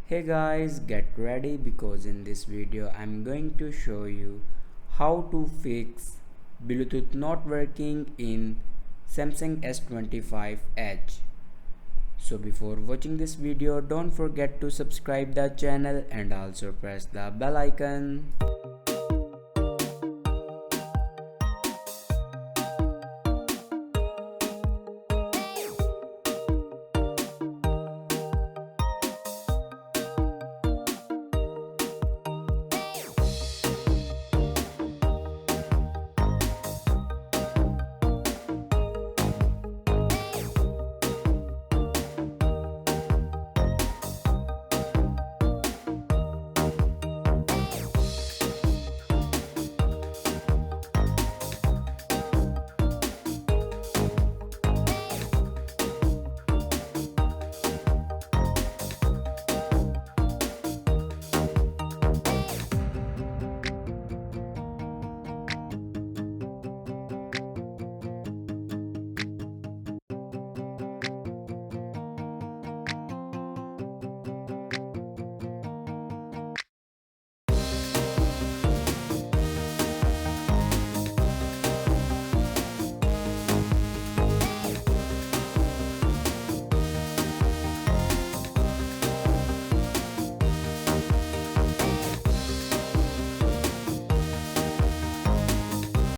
Hey guys, get ready because in this video I'm going to show you how to fix Bluetooth not working in Samsung S25 Edge. So before watching this video, don't forget to subscribe the channel and also press the bell icon.